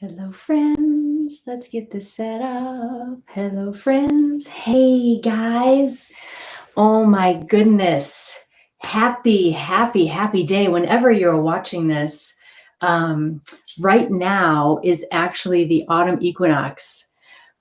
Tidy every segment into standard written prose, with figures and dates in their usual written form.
Hello, friends. Let's get this set up. Hello, friends. Hey, guys. Oh, my goodness. Happy day. Whenever you're watching this, right now is actually the autumn equinox.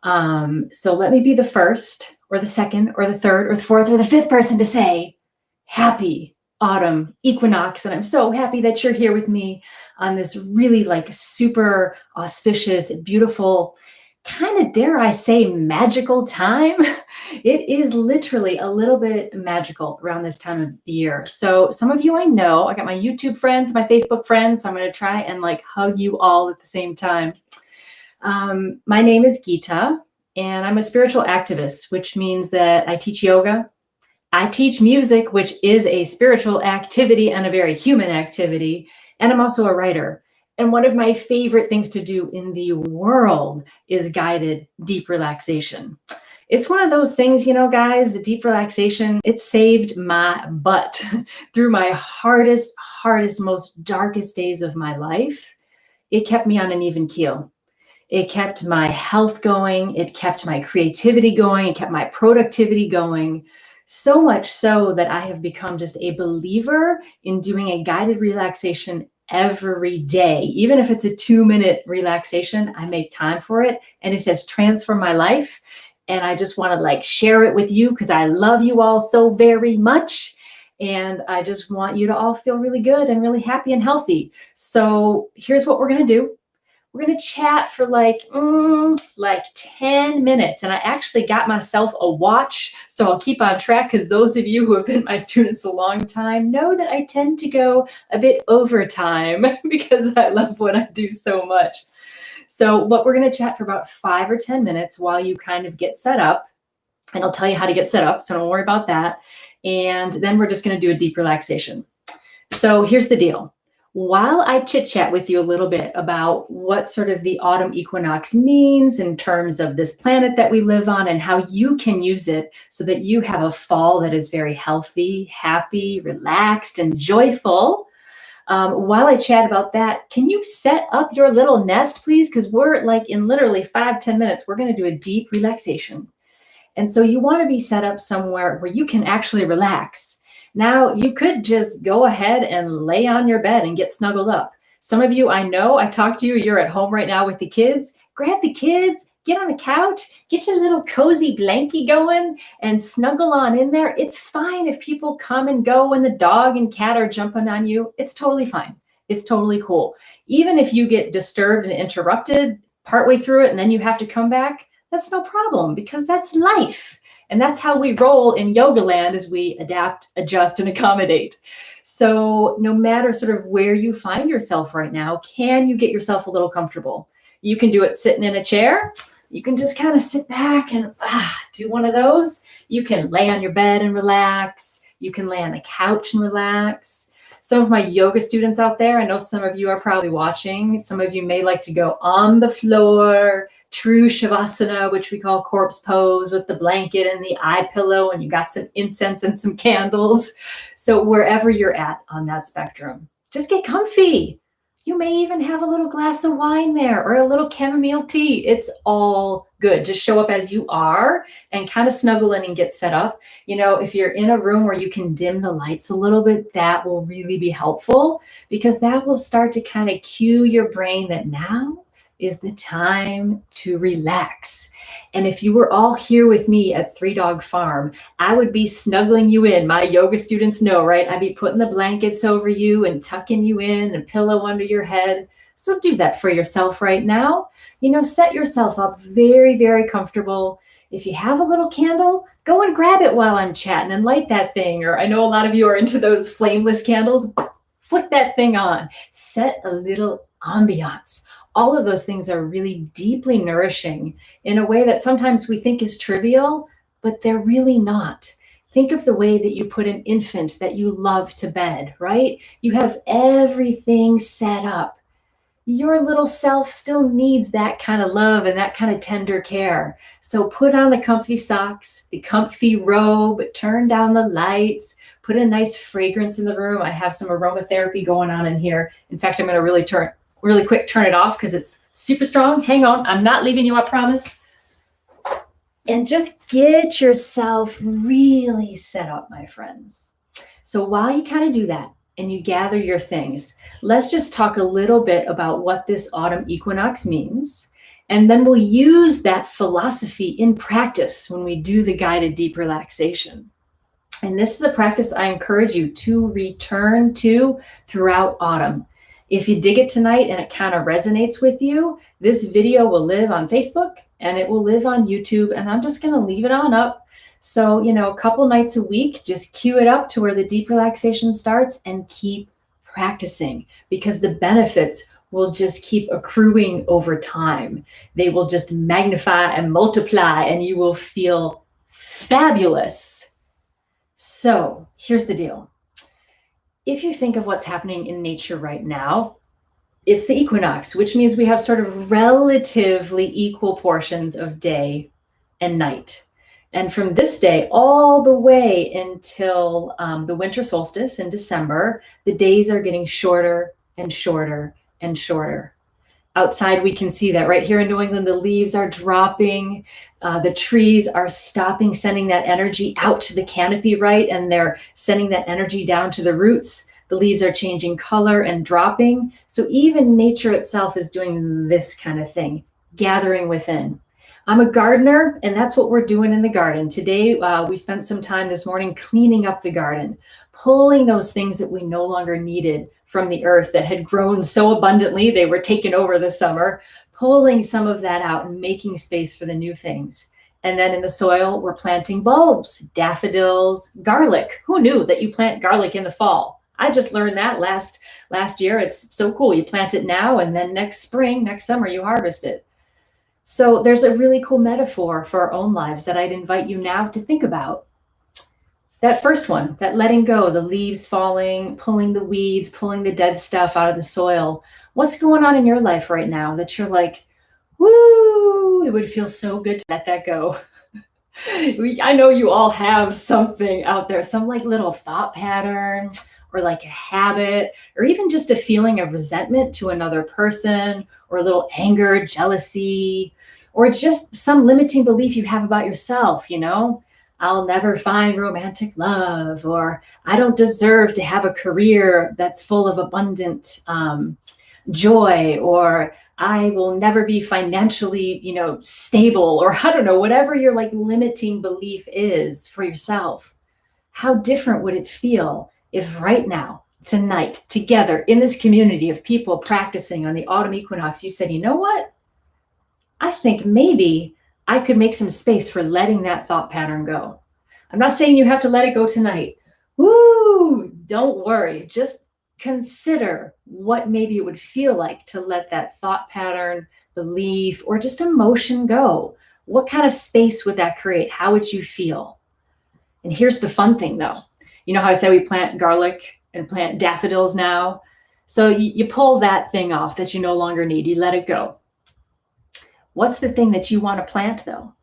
So let me be the first, or the second, or the third, or the fourth, or the fifth person to say, happy autumn equinox. And I'm so happy that you're here with me on this really super auspicious, beautiful, kind of, dare I say, magical time. It is literally a little bit magical around this time of the year. So some of you I know, I got my YouTube friends, my Facebook friends, so I'm going to try and hug you all at the same time. My name is Geeta, and I'm a spiritual activist, which means that I teach yoga. I teach music, which is a spiritual activity and a very human activity. And I'm also a writer. And one of my favorite things to do in the world is guided deep relaxation. It's one of those things, guys, the deep relaxation, it saved my butt through my hardest, most darkest days of my life. It kept me on an even keel. It kept my health going. It kept my creativity going. It kept my productivity going. So much so that I have become just a believer in doing a guided relaxation every day. Even if it's a 2-minute relaxation, I make time for it, and it has transformed my life. And I just want to share it with you because I love you all so very much. And I just want you to all feel really good and really happy and healthy. So here's what we're going to do. We're going to chat for 10 minutes. And I actually got myself a watch, so I'll keep on track, because those of you who have been my students a long time know that I tend to go a bit over time because I love what I do so much. So what we're going to chat for about 5 or 10 minutes while you kind of get set up. And I'll tell you how to get set up, so don't worry about that. And then we're just going to do a deep relaxation. So here's the deal. While I chit-chat with you a little bit about what sort of the autumn equinox means in terms of this planet that we live on and how you can use it so that you have a fall that is very healthy, happy, relaxed, and joyful, while I chat about that, can you set up your little nest, please? Because we're in literally 5-10 minutes, we're going to do a deep relaxation. And so you want to be set up somewhere where you can actually relax. Now, you could just go ahead and lay on your bed and get snuggled up. Some of you, I know, I talked to you, you're at home right now with the kids. Grab the kids, get on the couch, get your little cozy blankie going, and snuggle on in there. It's fine if people come and go and the dog and cat are jumping on you. It's totally fine. It's totally cool. Even if you get disturbed and interrupted partway through it and then you have to come back, that's no problem, because that's life. And that's how we roll in yoga land, as we adapt, adjust, and accommodate. So no matter sort of where you find yourself right now, can you get yourself a little comfortable? You can do it sitting in a chair. You can just kind of sit back and do one of those. You can lay on your bed and relax. You can lay on the couch and relax. Some of my yoga students out there, I know some of you are probably watching. Some of you may like to go on the floor, true Shavasana, which we call corpse pose, with the blanket and the eye pillow, and you got some incense and some candles. So wherever you're at on that spectrum, just get comfy. You may even have a little glass of wine there or a little chamomile tea. It's all good. Just show up as you are and kind of snuggle in and get set up. If you're in a room where you can dim the lights a little bit, that will really be helpful, because that will start to kind of cue your brain that now is the time to relax. And if you were all here with me at Three Dog Farm, I would be snuggling you in. My yoga students know, right? I'd be putting the blankets over you and tucking you in and pillow under your head. So do that for yourself right now. Set yourself up very, very comfortable. If you have a little candle, go and grab it while I'm chatting and light that thing. Or I know a lot of you are into those flameless candles. Flick that thing on. Set a little ambiance. All of those things are really deeply nourishing in a way that sometimes we think is trivial, but they're really not. Think of the way that you put an infant that you love to bed, right? You have everything set up. Your little self still needs that kind of love and that kind of tender care. So put on the comfy socks, the comfy robe, turn down the lights, put a nice fragrance in the room. I have some aromatherapy going on in here. In fact, I'm going to really turn really quick, turn it off because it's super strong. Hang on, I'm not leaving you, I promise. And just get yourself really set up, my friends. So while you kind of do that and you gather your things, let's just talk a little bit about what this autumn equinox means. And then we'll use that philosophy in practice when we do the guided deep relaxation. And this is a practice I encourage you to return to throughout autumn. If you dig it tonight and it kind of resonates with you, this video will live on Facebook and it will live on YouTube, and I'm just going to leave it on up. So, a couple nights a week, just cue it up to where the deep relaxation starts and keep practicing, because the benefits will just keep accruing over time. They will just magnify and multiply, and you will feel fabulous. So here's the deal. If you think of what's happening in nature right now, it's the equinox, which means we have sort of relatively equal portions of day and night. And from this day all the way until the winter solstice in December, the days are getting shorter and shorter and shorter. Outside, we can see that right here in New England, the leaves are dropping, the trees are stopping, sending that energy out to the canopy, right? And they're sending that energy down to the roots. The leaves are changing color and dropping. So even nature itself is doing this kind of thing, gathering within. I'm a gardener, and that's what we're doing in the garden. Today, we spent some time this morning cleaning up the garden, pulling those things that we no longer needed from the earth that had grown so abundantly, they were taken over this summer, pulling some of that out and making space for the new things. And then in the soil, we're planting bulbs, daffodils, garlic. Who knew that you plant garlic in the fall? I just learned that last year. It's so cool. You plant it now, and then next spring, next summer, you harvest it. So there's a really cool metaphor for our own lives that I'd invite you now to think about. That first one, that letting go, the leaves falling, pulling the weeds, pulling the dead stuff out of the soil. What's going on in your life right now that you're like, woo, it would feel so good to let that go. I know you all have something out there, some like little thought pattern or like a habit, or even just a feeling of resentment to another person, or a little anger, jealousy, or just some limiting belief you have about yourself, I'll never find romantic love, or I don't deserve to have a career that's full of abundant joy, or I will never be financially, stable, or I don't know, whatever your like limiting belief is for yourself. How different would it feel if right now, tonight, together in this community of people practicing on the autumn equinox, you said, you know what? I think maybe I could make some space for letting that thought pattern go. I'm not saying you have to let it go tonight. Woo! Don't worry. Just consider what maybe it would feel like to let that thought pattern, belief, or just emotion go. What kind of space would that create? How would you feel? And here's the fun thing, though. You know how I say we plant garlic and plant daffodils now? So you pull that thing off that you no longer need. You let it go. What's the thing that you want to plant, though?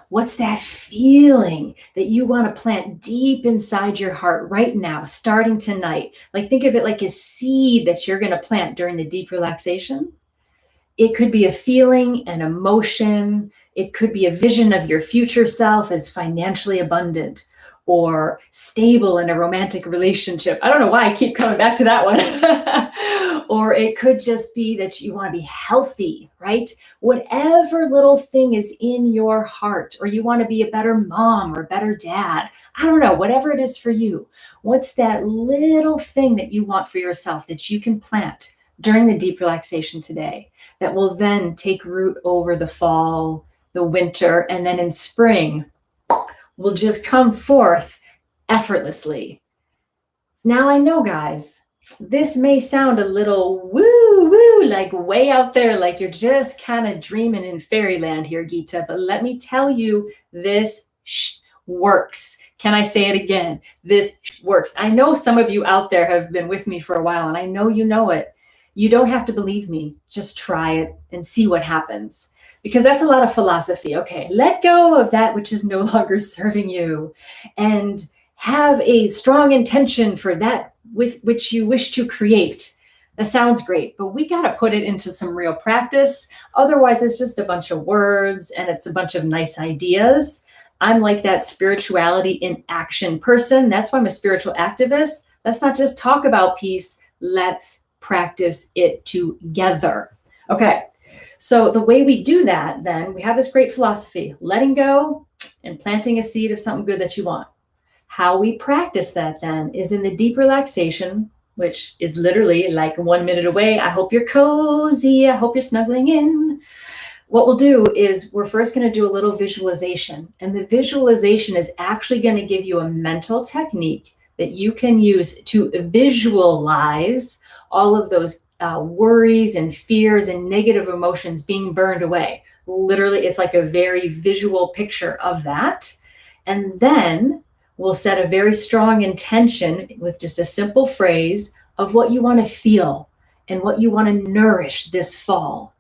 What's that feeling that you want to plant deep inside your heart right now, starting tonight? Like, think of it like a seed that you're going to plant during the deep relaxation. It could be a feeling, an emotion. It could be a vision of your future self as financially abundant or stable in a romantic relationship. I don't know why I keep coming back to that one. Or it could just be that you want to be healthy, right? Whatever little thing is in your heart, or you want to be a better mom or a better dad. I don't know, whatever it is for you. What's that little thing that you want for yourself that you can plant during the deep relaxation today that will then take root over the fall, the winter, and then in spring will just come forth effortly. Now I know, guys, this may sound a little woo, like way out there, like you're just kind of dreaming in fairyland here, Gita, but let me tell you, this works. Can I say it again? This works. I know some of you out there have been with me for a while, and I know you know it. You don't have to believe me. Just try it and see what happens. Because that's a lot of philosophy. Okay, let go of that which is no longer serving you, and have a strong intention for that with which you wish to create. That sounds great, but we got to put it into some real practice. Otherwise, it's just a bunch of words and it's a bunch of nice ideas. I'm like that spirituality in action person. That's why I'm a spiritual activist. Let's not just talk about peace. Let's practice it together. Okay. So the way we do that, then, we have this great philosophy, letting go and planting a seed of something good that you want. How we practice that, then, is in the deep relaxation, which is literally like 1 minute away. I hope you're cozy. I hope you're snuggling in. What we'll do is we're first going to do a little visualization. And the visualization is actually going to give you a mental technique that you can use to visualize all of those worries and fears and negative emotions being burned away. Literally, it's like a very visual picture of that. And then we'll set a very strong intention with just a simple phrase of what you want to feel and what you want to nourish this fall.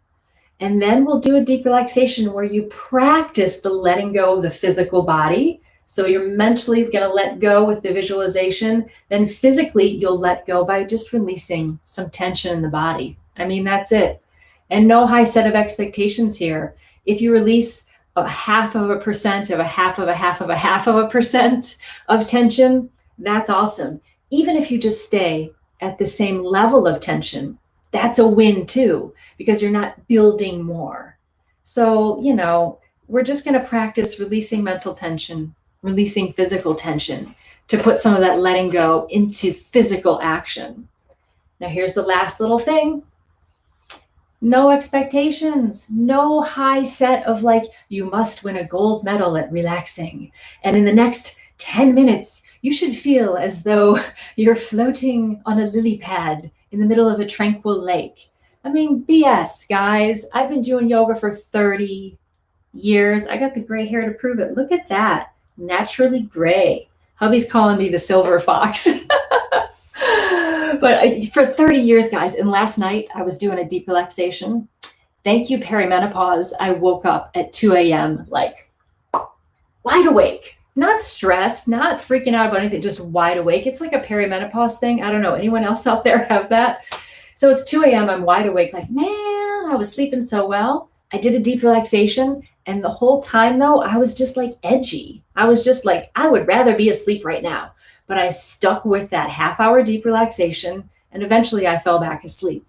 And then we'll do a deep relaxation where you practice the letting go of the physical body. So you're mentally going to let go with the visualization. Then physically, you'll let go by just releasing some tension in the body. I mean, that's it. And no high set of expectations here. If you release 0.5% of a half of a half of a half of a percent of tension, that's awesome. Even if you just stay at the same level of tension, that's a win too, because you're not building more. So, we're just going to practice releasing mental tension, releasing physical tension to put some of that letting go into physical action. Now, here's the last little thing. No expectations, no high set of like, you must win a gold medal at relaxing. And in the next 10 minutes, you should feel as though you're floating on a lily pad in the middle of a tranquil lake. I mean, BS, guys. I've been doing yoga for 30 years. I got the gray hair to prove it. Look at that. Naturally gray. Hubby's calling me the silver fox. But for 30 years, guys, and last night I was doing a deep relaxation. Thank you, perimenopause. I woke up at 2 a.m. like wide awake, not stressed, not freaking out about anything, just wide awake. It's like a perimenopause thing. I don't know. Anyone else out there have that? So it's 2 a.m. I'm wide awake, like, man, I was sleeping so well. I did a deep relaxation. And the whole time, though, I was just like edgy. I was just like, I would rather be asleep right now. But I stuck with that half-hour deep relaxation, and eventually I fell back asleep.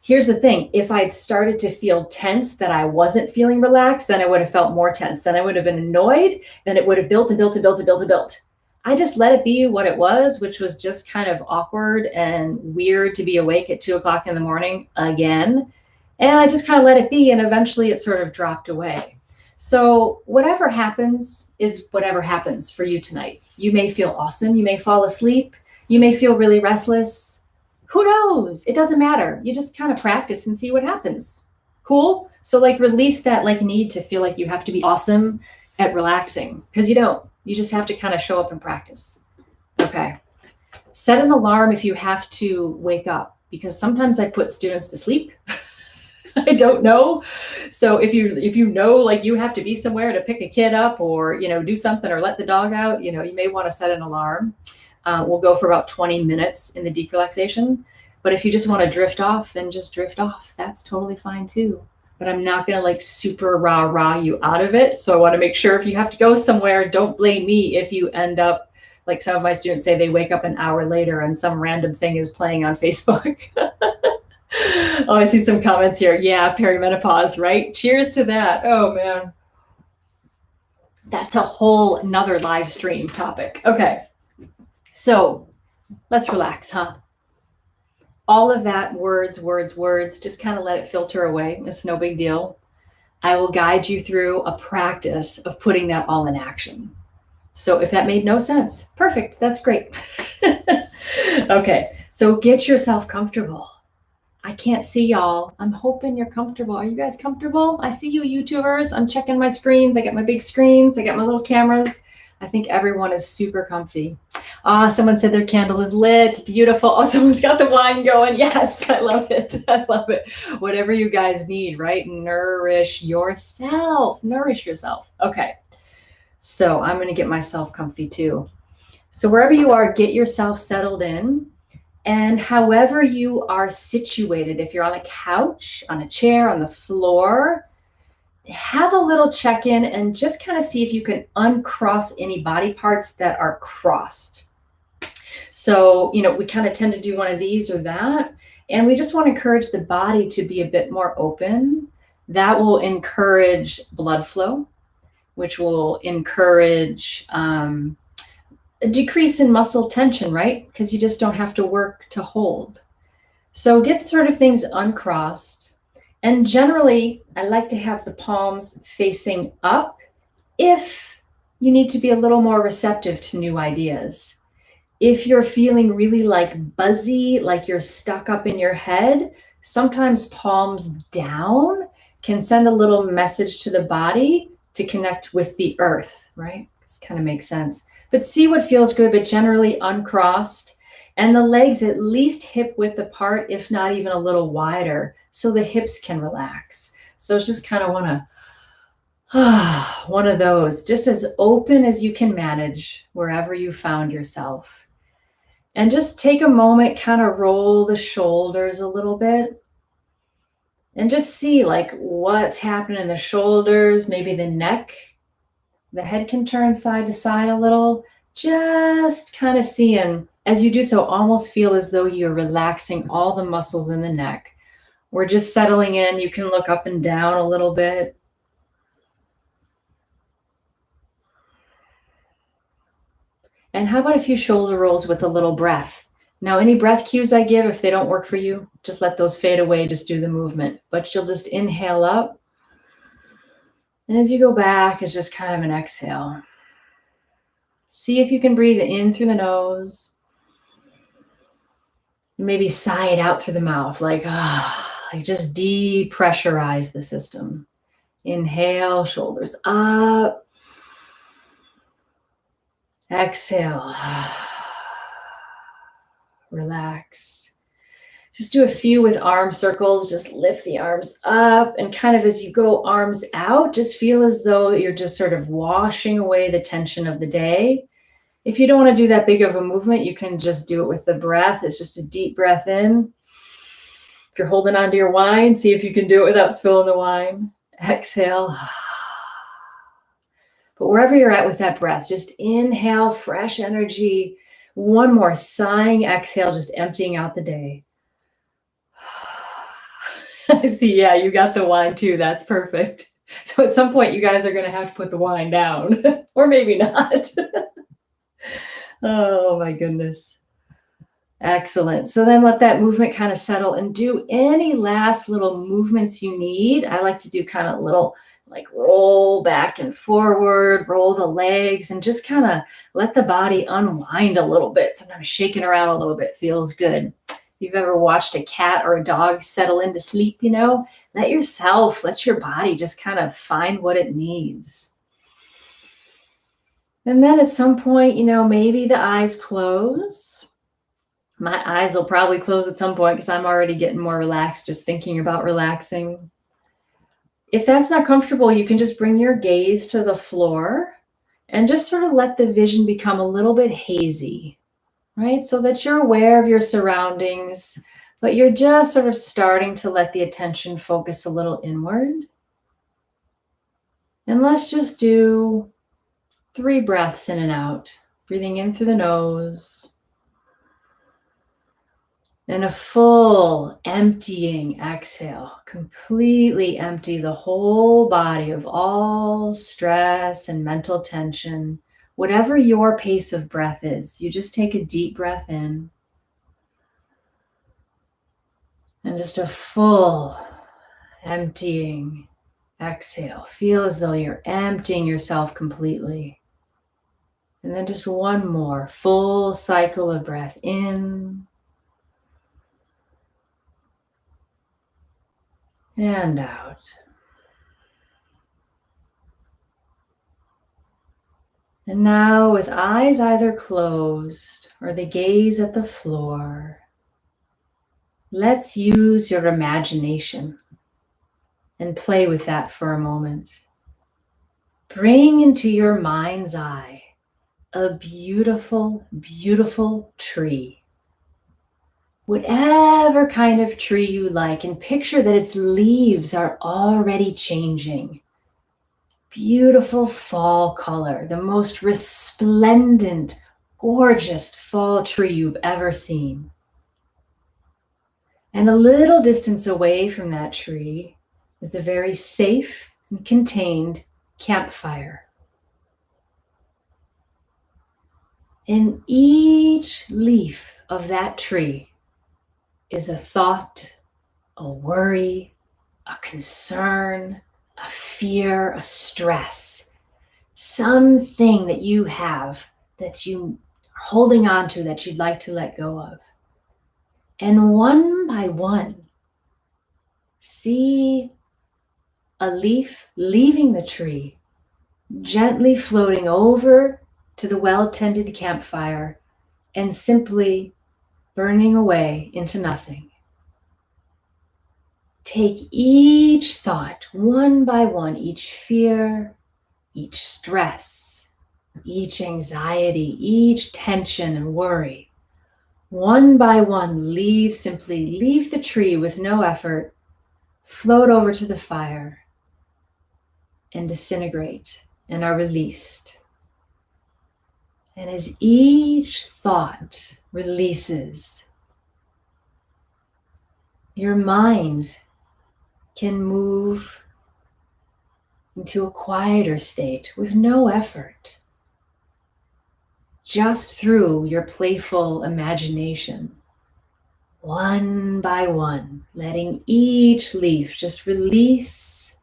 Here's the thing. If I'd started to feel tense that I wasn't feeling relaxed, then I would have felt more tense. Then I would have been annoyed. Then it would have built and built and built and built and built. I just let it be what it was, which was just kind of awkward and weird to be awake at 2 o'clock in the morning again. And I just kind of let it be, and eventually it sort of dropped away. So whatever happens is whatever happens for you tonight. You may feel awesome. You may fall asleep. You may feel really restless. Who knows? It doesn't matter. You just kind of practice and see what happens. Cool? So like release that like need to feel like you have to be awesome at relaxing, because you don't. You just have to kind of show up and practice. Okay. Set an alarm if you have to wake up, because sometimes I put students to sleep. I don't know. So if you know, like you have to be somewhere to pick a kid up or, do something or let the dog out, you may want to set an alarm. We'll go for about 20 minutes in the deep relaxation. But if you just want to drift off, then just drift off. That's totally fine too. But I'm not going to like super rah you out of it. So I want to make sure if you have to go somewhere, don't blame me if you end up, like some of my students say, they wake up an hour later and some random thing is playing on Facebook. Oh, I see some comments here. Yeah, perimenopause, right? Cheers to that. Oh, man. That's a whole nother live stream topic. Okay. So let's relax, huh? All of that words, just kind of let it filter away. It's no big deal. I will guide you through a practice of putting that all in action. So if that made no sense, perfect. That's great. Okay. So get yourself comfortable. I can't see y'all. I'm hoping you're comfortable. Are you guys comfortable? I see you YouTubers. I'm checking my screens. I got my big screens. I got my little cameras. I think everyone is super comfy. Someone said their candle is lit. Beautiful. Oh, someone's got the wine going. Yes, I love it. I love it. Whatever you guys need, right? Nourish yourself. Nourish yourself. Okay. So I'm going to get myself comfy too. So wherever you are, get yourself settled in. And however you are situated, if you're on a couch, on a chair, on the floor, have a little check-in and just kind of see if you can uncross any body parts that are crossed. So, we kind of tend to do one of these or that. And we just want to encourage the body to be a bit more open. That will encourage blood flow, which will encourage a decrease in muscle tension, right? Because you just don't have to work to hold. So get sort of things uncrossed. And generally, I like to have the palms facing up if you need to be a little more receptive to new ideas. If you're feeling really like buzzy, like you're stuck up in your head, sometimes palms down can send a little message to the body to connect with the earth, right? This kind of makes sense. But see what feels good, but generally uncrossed. And the legs at least hip width apart, if not even a little wider, so the hips can relax. So it's just kind of one of those, just as open as you can manage wherever you found yourself. And just take a moment, kind of roll the shoulders a little bit and just see like what's happening in the shoulders, maybe the neck. The head can turn side to side a little, just kind of seeing. As you do so, almost feel as though you're relaxing all the muscles in the neck. We're just settling in. You can look up and down a little bit. And how about a few shoulder rolls with a little breath? Now, any breath cues I give, if they don't work for you, just let those fade away. Just do the movement. But you'll just inhale up. And as you go back, it's just kind of an exhale. See if you can breathe in through the nose. Maybe sigh it out through the mouth, like just depressurize the system. Inhale, shoulders up. Exhale. Relax. Just do a few with arm circles. Just lift the arms up, and kind of as you go arms out, just feel as though you're just sort of washing away the tension of the day. If you don't want to do that big of a movement, you can just do it with the breath. It's just a deep breath in. If you're holding on to your wine, see if you can do it without spilling the wine. Exhale. But wherever you're at with that breath, just inhale fresh energy. One more sighing exhale, just emptying out the day. I see, yeah, you got the wine too. That's perfect. So at some point, you guys are going to have to put the wine down, or maybe not. Oh my goodness. Excellent. So then let that movement kind of settle and do any last little movements you need. I like to do kind of little like roll back and forward, roll the legs, and just kind of let the body unwind a little bit. Sometimes shaking around a little bit feels good. If you've ever watched a cat or a dog settle into sleep, let your body just kind of find what it needs. And then at some point, maybe the eyes close. My eyes will probably close at some point because I'm already getting more relaxed just thinking about relaxing. If that's not comfortable, you can just bring your gaze to the floor and just sort of let the vision become a little bit hazy, right? So that you're aware of your surroundings, but you're just sort of starting to let the attention focus a little inward. And let's just do 3 breaths in and out, breathing in through the nose. And a full emptying exhale. Completely empty the whole body of all stress and mental tension. Whatever your pace of breath is, you just take a deep breath in. And just a full emptying exhale. Feel as though you're emptying yourself completely. And then just one more full cycle of breath in and out. And now with eyes either closed or the gaze at the floor, let's use your imagination and play with that for a moment. Bring into your mind's eye a beautiful, beautiful tree. whatever kind of tree you like, and picture that its leaves are already changing. Beautiful fall color, the most resplendent, gorgeous fall tree you've ever seen. And a little distance away from that tree is a very safe and contained campfire. And each leaf of that tree is a thought, a worry, a concern, a fear, a stress, something that you have that you are holding on to that you'd like to let go of. And one by one, see a leaf leaving the tree, gently floating over to the well-tended campfire and simply burning away into nothing. Take each thought one by one, each fear, each stress, each anxiety, each tension and worry. One by one, simply leave the tree with no effort, float over to the fire and disintegrate and are released. And as each thought releases, your mind can move into a quieter state with no effort, just through your playful imagination, one by one, letting each leaf just release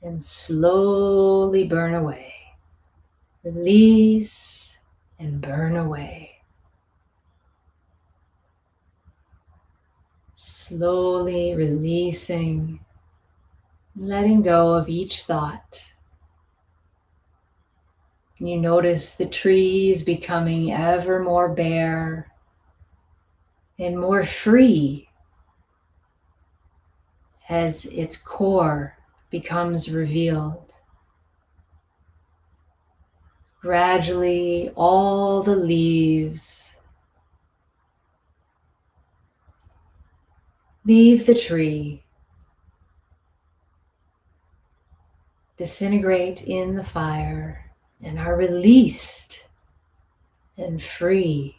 and slowly burn away. Release and burn away. Slowly releasing, letting go of each thought. You notice the trees becoming ever more bare and more free as its core becomes revealed. Gradually, all the leaves leave the tree, disintegrate in the fire, and are released and free.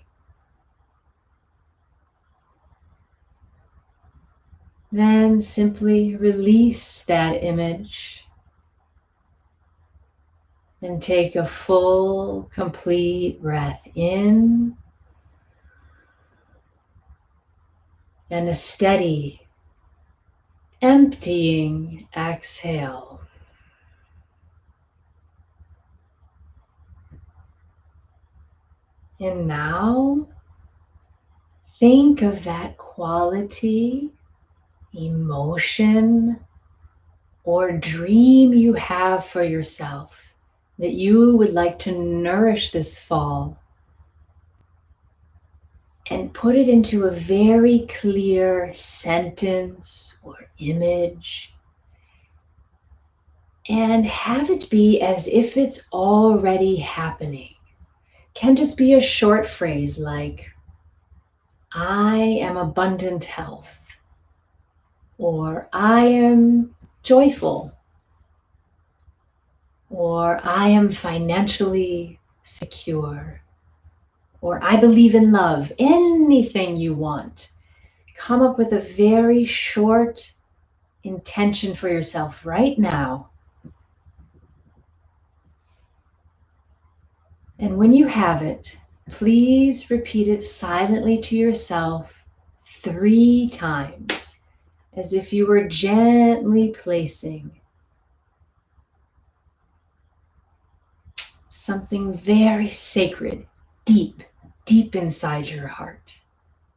Then simply release that image and take a full, complete breath in and a steady, emptying exhale. And now, think of that quality, emotion, or dream you have for yourself that you would like to nourish this fall, and put it into a very clear sentence or image, and have it be as if it's already happening. Can just be a short phrase like, I am abundant health, or I am joyful, or I am financially secure, or I believe in love. Anything you want. Come up with a very short intention for yourself right now. And when you have it, please repeat it silently to yourself 3 times, as if you were gently placing something very sacred, deep, deep inside your heart.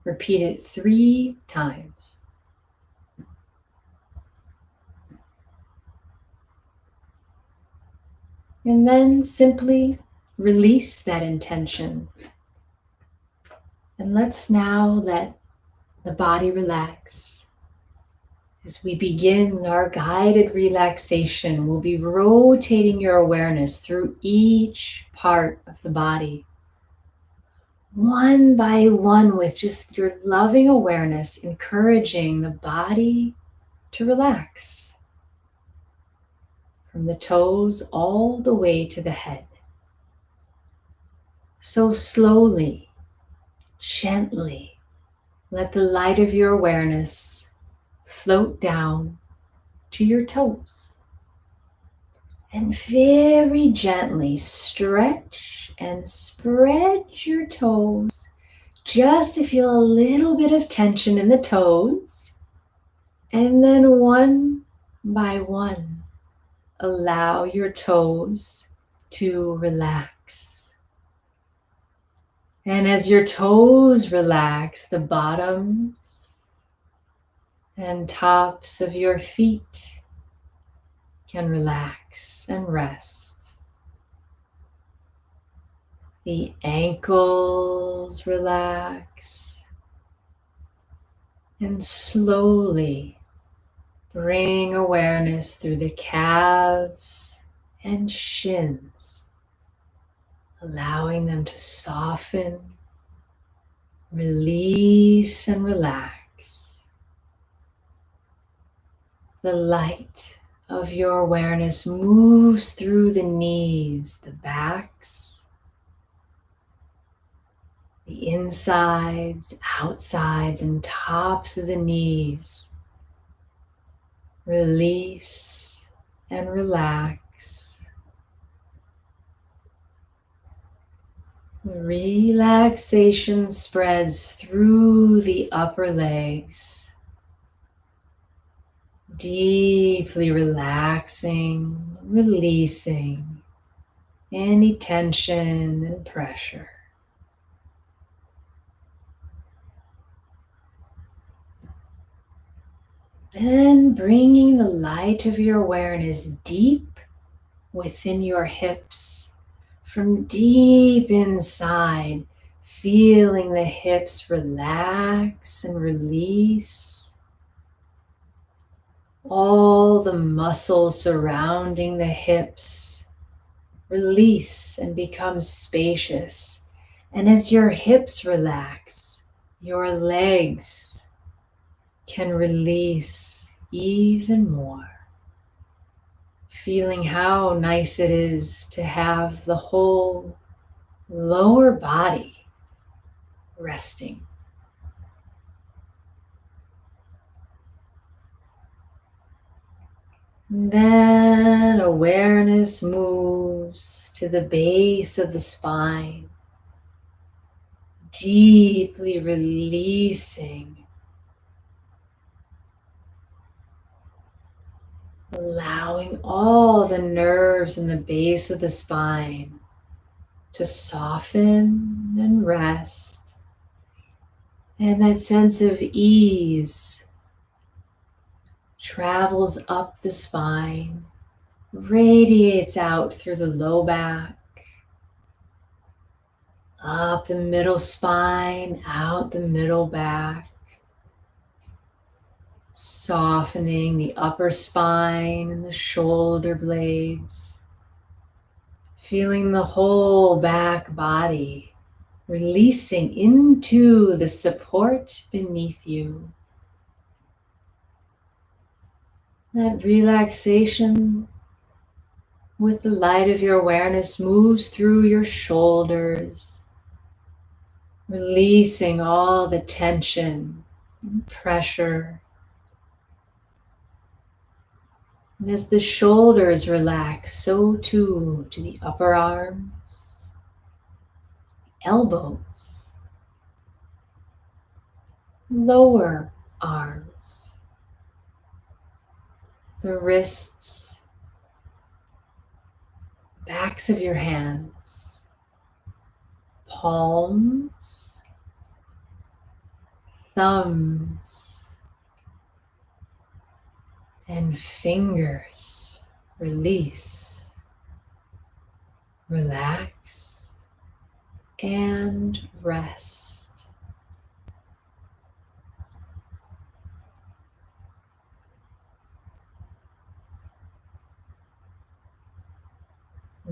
Repeat it 3 times. And then simply release that intention. And let's now let the body relax. As we begin our guided relaxation, we'll be rotating your awareness through each part of the body. one by one, with just your loving awareness, encouraging the body to relax from the toes all the way to the head. So slowly, gently, let the light of your awareness float down to your toes. And very gently stretch and spread your toes just to feel a little bit of tension in the toes. And then one by one, allow your toes to relax. And as your toes relax, the bottoms and tops of your feet can relax and rest. The ankles relax. And slowly bring awareness through the calves and shins, allowing them to soften, release, and relax. The light of your awareness moves through the knees, the backs, the insides, outsides, and tops of the knees. Release and relax. Relaxation spreads through the upper legs, deeply relaxing, releasing any tension and pressure. Then bringing the light of your awareness deep within your hips, from deep inside, feeling the hips relax and release. All the muscles surrounding the hips release and become spacious. And as your hips relax, your legs can release even more. Feeling how nice it is to have the whole lower body resting. And then awareness moves to the base of the spine, deeply releasing, allowing all the nerves in the base of the spine to soften and rest. And that sense of ease travels up the spine, radiates out through the low back, up the middle spine, out the middle back, softening the upper spine and the shoulder blades, feeling the whole back body releasing into the support beneath you. That relaxation with the light of your awareness moves through your shoulders, releasing all the tension and pressure. And as the shoulders relax, so too do the upper arms, elbows, lower arms, the wrists, backs of your hands, palms, thumbs, and fingers. Release, relax, and rest.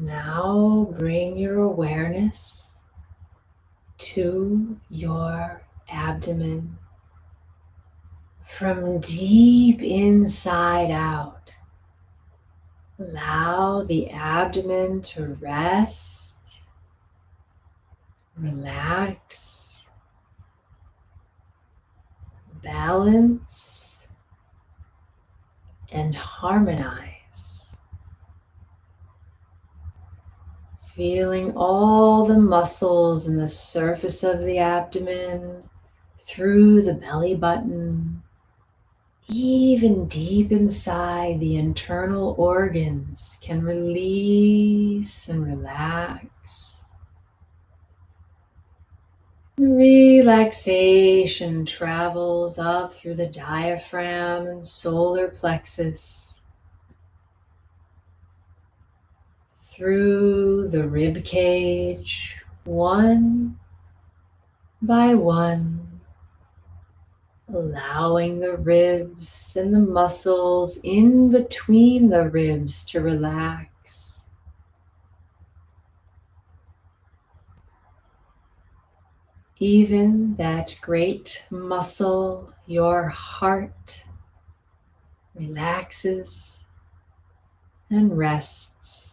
Now bring your awareness to your abdomen from deep inside out. Allow the abdomen to rest, relax, balance, and harmonize. Feeling all the muscles in the surface of the abdomen, through the belly button, even deep inside the internal organs can release and relax. The relaxation travels up through the diaphragm and solar plexus, through the rib cage, one by one. Allowing the ribs and the muscles in between the ribs to relax. Even that great muscle, your heart, relaxes and rests.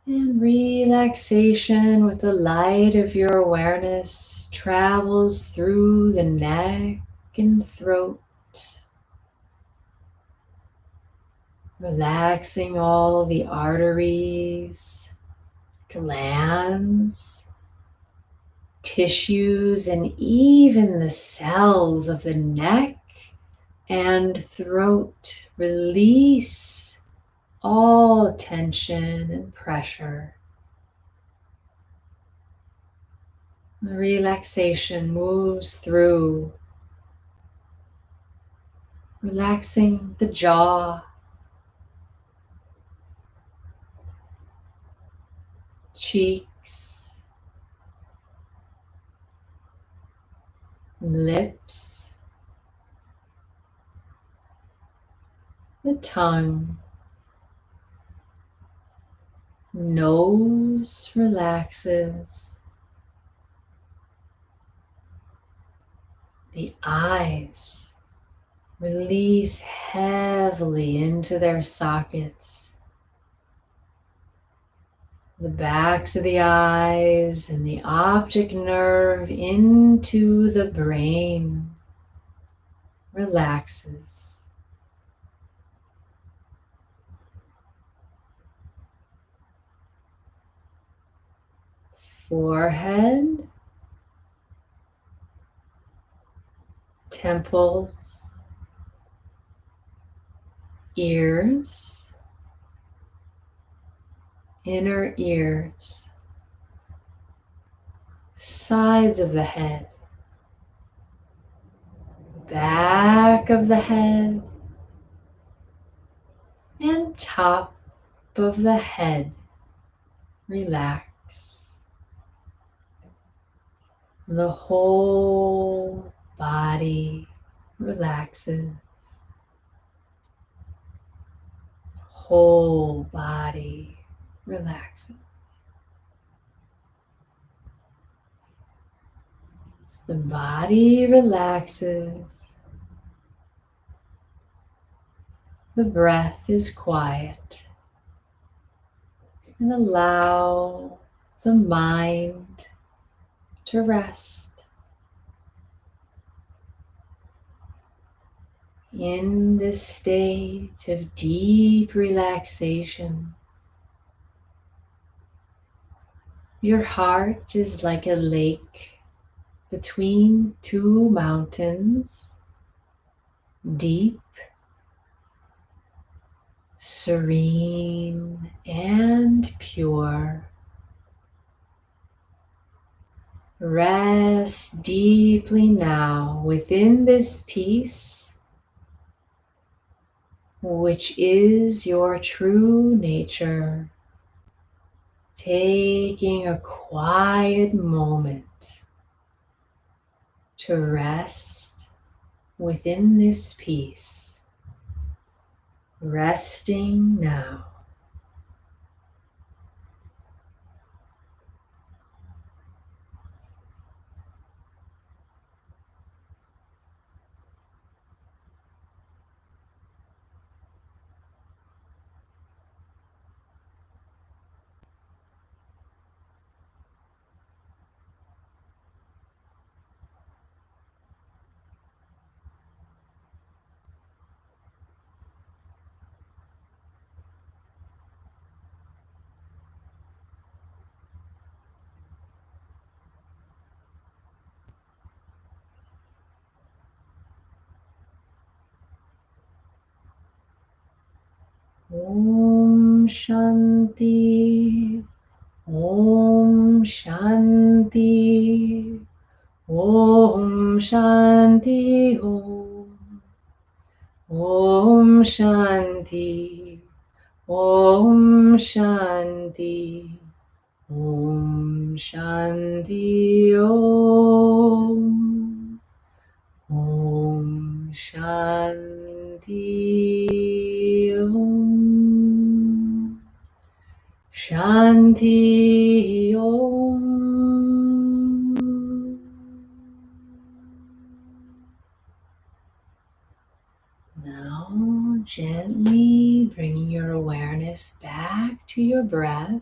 And relaxation with the light of your awareness travels through the neck and throat, relaxing all the arteries, glands, tissues, and even the cells of the neck and throat. Release all tension and pressure. The relaxation moves through, relaxing the jaw, cheeks, lips, the tongue, nose relaxes, the eyes release heavily into their sockets, the backs of the eyes and the optic nerve into the brain relaxes. Forehead, temples, ears, inner ears, sides of the head, back of the head, and top of the head. Relax. The whole body relaxes. Whole body relaxes. As the body relaxes, the breath is quiet, and allow the mind to rest. In this state of deep relaxation, your heart is like a lake between two mountains, deep, serene, and pure. Rest deeply now within this peace, which is your true nature. Taking a quiet moment to rest within this peace. resting now. Om Shanti. Om Shanti. Om Shanti Om. Om Shanti. Om Shanti. Om Shanti Om. Om Shanti Om. Shanti Om. Now, gently bringing your awareness back to your breath.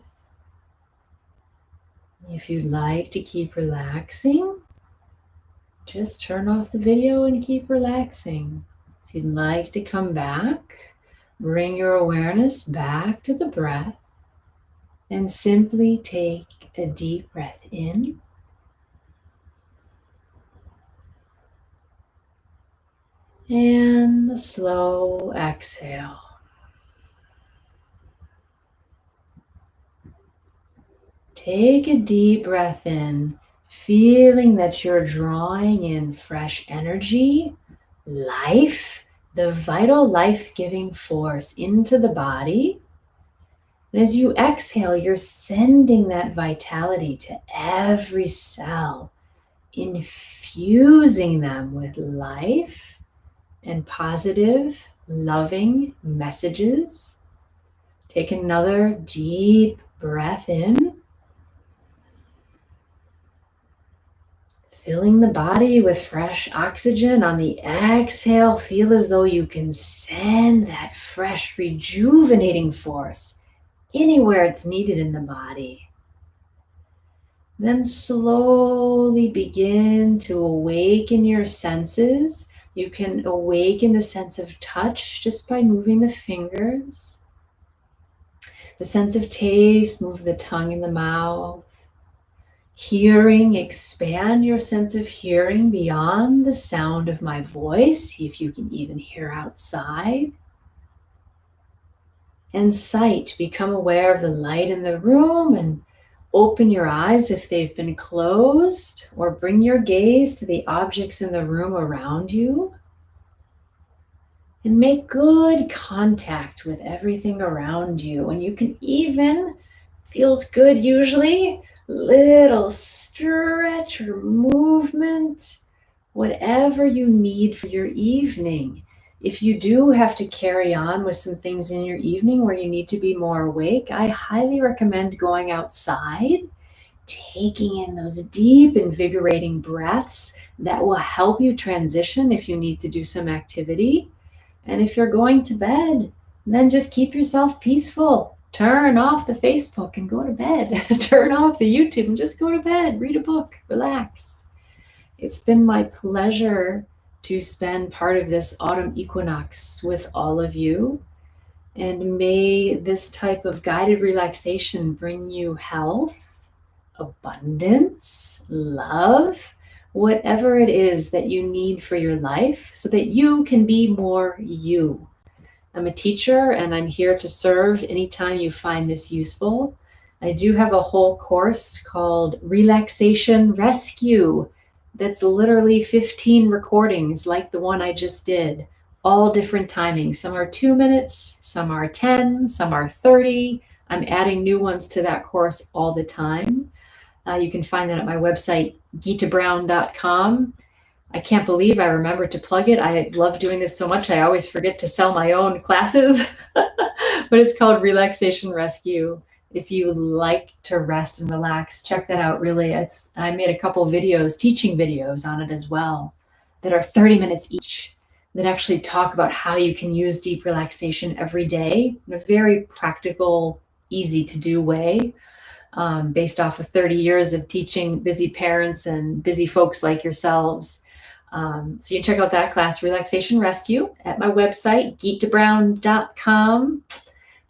If you'd like to keep relaxing, just turn off the video and keep relaxing. If you'd like to come back, bring your awareness back to the breath and simply take a deep breath in and a slow exhale. Take a deep breath in, feeling that you're drawing in fresh energy, life, the vital life-giving force into the body. And as you exhale, you're sending that vitality to every cell, infusing them with life and positive, loving messages. Take another deep breath in, filling the body with fresh oxygen. On the exhale, feel as though you can send that fresh, rejuvenating force anywhere it's needed in the body. Then slowly begin to awaken your senses. You can awaken the sense of touch just by moving the fingers. The sense of taste, move the tongue in the mouth. Hearing, expand your sense of hearing beyond the sound of my voice. See if you can even hear outside. And sight, become aware of the light in the room and open your eyes if they've been closed, or bring your gaze to the objects in the room around you. And make good contact with everything around you. And you can even, feels good usually, little stretch or movement, whatever you need for your evening. If you do have to carry on with some things in your evening where you need to be more awake, I highly recommend going outside, taking in those deep, invigorating breaths that will help you transition if you need to do some activity. And if you're going to bed, then just keep yourself peaceful. Turn off the Facebook and go to bed. Turn off the YouTube and just go to bed. Read a book. Relax. It's been my pleasure to spend part of this autumn equinox with all of you. And may this type of guided relaxation bring you health, abundance, love, whatever it is that you need for your life so that you can be more you. I'm a teacher and I'm here to serve anytime you find this useful. I do have a whole course called Relaxation Rescue that's literally 15 recordings like the one I just did, all different timings. Some are 2 minutes, some are 10, some are 30. I'm adding new ones to that course all the time. You can find that at my website, gitabrown.com. I can't believe I remembered to plug it. I love doing this so much. I always forget to sell my own classes, but it's called Relaxation Rescue. If you like to rest and relax, check that out. Really, I made a couple videos, teaching videos on it as well, that are 30 minutes each, that actually talk about how you can use deep relaxation every day in a very practical, easy to do way, based off of 30 years of teaching busy parents and busy folks like yourselves. So you can check out that class, Relaxation Rescue, at my website, geetobrown.com.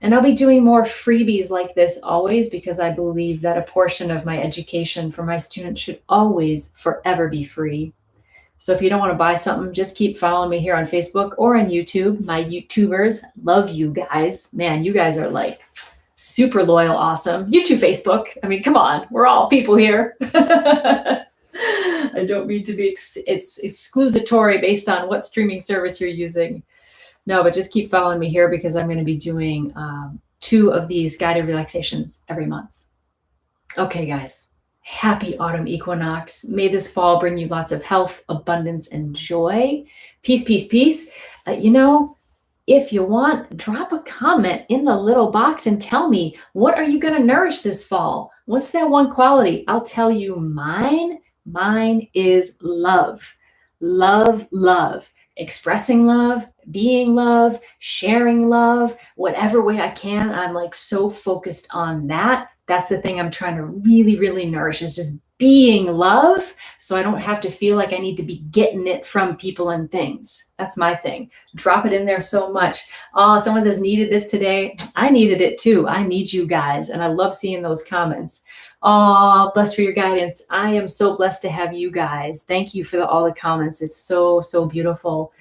And I'll be doing more freebies like this always, because I believe that a portion of my education for my students should always, forever be free. So if you don't want to buy something, just keep following me here on Facebook or on YouTube. My YouTubers, love you guys. Man, you guys are like super loyal, awesome. YouTube, Facebook. I mean, come on, we're all people here. I don't mean to be it's exclusatory based on what streaming service you're using. No, but just keep following me here, because I'm going to be doing 2 of these guided relaxations every month. Okay, guys. Happy autumn equinox. May this fall bring you lots of health, abundance, and joy. Peace, peace, peace. If you want, drop a comment in the little box and tell me, what are you going to nourish this fall? What's that one quality? I'll tell you mine. Mine is love. Love, love. Expressing love, being love, sharing love, whatever way I can. I'm like so focused on that. That's the thing I'm trying to really, really nourish, is just being love, so I don't have to feel like I need to be getting it from people and things. That's my thing. Drop it in there so much. Oh, someone says, needed this today. I needed it too. I need you guys. And I love seeing those comments. Oh, blessed for your guidance. I am so blessed to have you guys. Thank you for all the comments. It's so, so beautiful.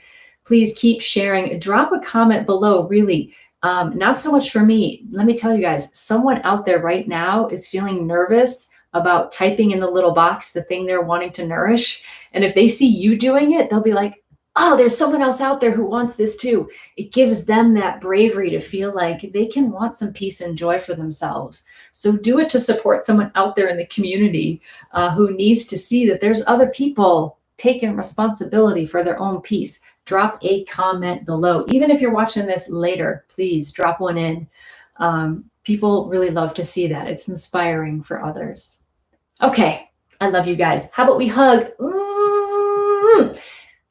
Please keep sharing. Drop a comment below, really. Not so much for me. Let me tell you guys, someone out there right now is feeling nervous about typing in the little box the thing they're wanting to nourish. And if they see you doing it, they'll be like, oh, there's someone else out there who wants this too. It gives them that bravery to feel like they can want some peace and joy for themselves. So do it to support someone out there in the community who needs to see that there's other people taking responsibility for their own peace. Drop a comment below. Even if you're watching this later, please drop one in. People really love to see that. It's inspiring for others. Okay, I love you guys. How about we hug?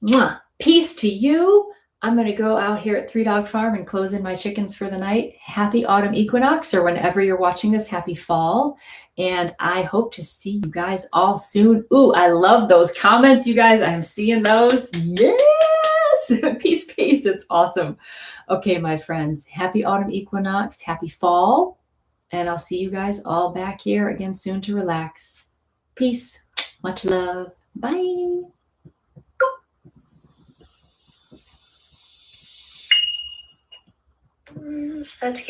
Mwah. Peace to you. I'm going to go out here at 3 Dog Farm and close in my chickens for the night. Happy autumn equinox, or whenever you're watching this, happy fall. And I hope to see you guys all soon. Ooh, I love those comments, you guys. I'm seeing those. Yes. Peace, peace. It's awesome. Okay, my friends, happy autumn equinox, happy fall. And I'll see you guys all back here again soon to relax. Peace. Much love. Bye. That's cute.